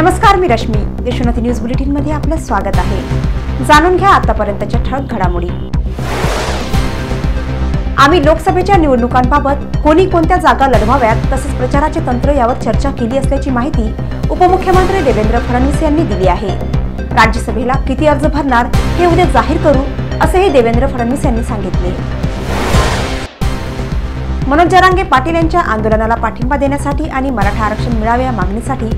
नमस्कार, मी Rashmi. Deshonnati news bulletin मध्ये आपलं स्वागत आहे. जाणून घ्या आतापर्यंतच्या ठळक घडामोडी. आम्ही लोकसभेच्या निवडणुकांबाबत कोणी कोणत्या जागा लढवाव्यात तसेच प्रचाराचे तंत्र यावर चर्चा केली असल्याची माहिती उपमुख्यमंत्री देवेंद्र फडणवीस यांनी दिली आहे. राज्यसभेला किती अर्ज भरणार हे उद्या जाहीर करू असेही देवेंद्र फडणवीस यांनी सांगितले. मनोज जरांगे पाटील यांच्या आंदोलनाला पाठिंबा देण्यासाठी आणि मराठा आरक्षण मिळावे या मागणीसाठी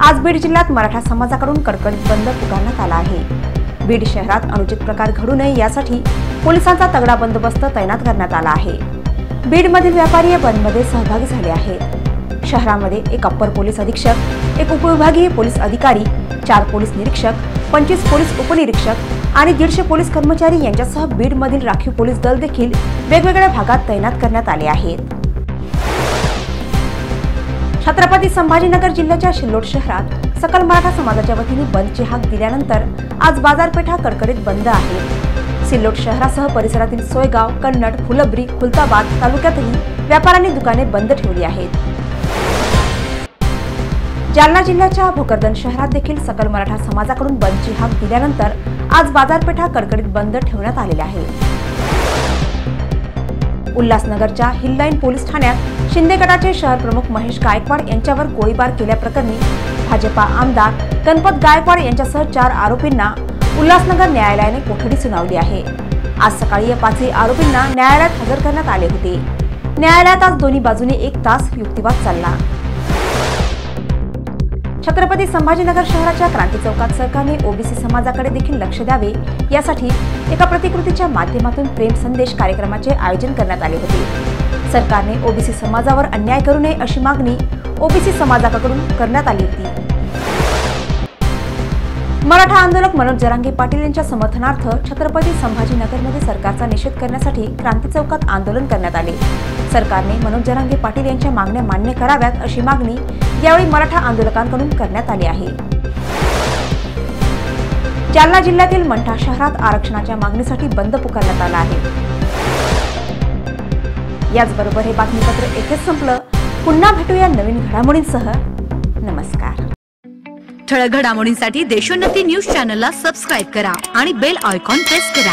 आज बीड जिल्ह्यात मराठा समाजाकडून कडकडीत बंद पुकारण्यात आला आहे. बीड शहरात अनुचित प्रकार घडू नये यासाठी पोलिसांचा तगडा बंदोबस्त तैनात करण्यात आला आहे. बीडमधील व्यापारी या बंदमध्ये सहभागी झाले आहेत. शहरामध्ये एक अप्पर पोलीस अधीक्षक, एक उपविभागीय पोलीस अधिकारी, 4 पोलीस निरीक्षक, 25 पोलीस उपनिरीक्षक आणि 150 पोलीस कर्मचारी यांच्यासह बीडमधील राखीव पोलीस दल देखील वेगवेगळ्या भागात तैनात करण्यात आले आहेत. छत्रपती संभाजीनगर जिल्ह्याच्या सिल्लोड शहरात सकल मराठा समाजाच्या वतीने बंदची हाक दिल्यानंतर आज बाजारपेठा कडकडीत बंद आहे. सिल्लोड शहरासह परिसरातील सोयगाव, कन्नड, फुलंब्री, खुलताबाद तालुक्यातही व्यापाऱ्यांनी दुकाने बंद ठेवली आहेत. जालना जिल्ह्याच्या भोकरदन शहरात देखील सकल मराठा समाजाकडून बंदची हाक दिल्यानंतर आज बाजारपेठा कडकडीत बंद ठेवण्यात आलेल्या आहेत. उल्हासनगरच्या हिललाईन पोलीस ठाण्यात शिंदे गटाचे शहर प्रमुख महेश गायकवाड यांच्यावर गोळीबार केल्याप्रकरणी भाजपा आमदार गणपत गायकवाड यांच्यासह 4 आरोपींना उल्हासनगर न्यायालयाने कोठडी सुनावली आहे. आज सकाळी या 5 आरोपींना न्यायालयात हजर करण्यात आले होते. न्यायालयात आज दोन्ही बाजूने 1 तास युक्तिवाद चालला. छत्रपती संभाजीनगर शहराच्या क्रांती चौकात सरकारने ओबीसी समाजाकडे देखील लक्ष द्यावे यासाठी एका प्रतिकृतीच्या माध्यमातून प्रेम संदेश कार्यक्रमाचे आयोजन करण्यात आले होते. सरकारने ओबीसी समाजावर अन्याय करू नये अशी मागणी ओबीसी समाजाकडून करण्यात आली होती. मराठा आंदोलक मनोज जरांगे पाटील यांच्या समर्थनार्थ छत्रपती संभाजीनगरमध्ये सरकारचा निषेध करण्यासाठी क्रांती चौकात आंदोलन करण्यात आले. सरकारने मनोज जरांगे पाटील यांच्या मागण्या मान्य कराव्यात अशी मागणी यावेळी मराठा आंदोलकांकडून करण्यात आली आहे. जालना जिल्ह्यातील मंठा शहरात आरक्षणाच्या मागणीसाठी बंद पुकारण्यात आला आहे. याचबरोबर हे बातमीपत्र येथेच संपलं. पुन्हा भेटूया नवीन घडामोडींसह. नमस्कार. ठळक घडामोडींसाठी देशोन्नती न्यूज चॅनलला सबस्क्राईब करा आणि बेल आयकॉन प्रेस करा.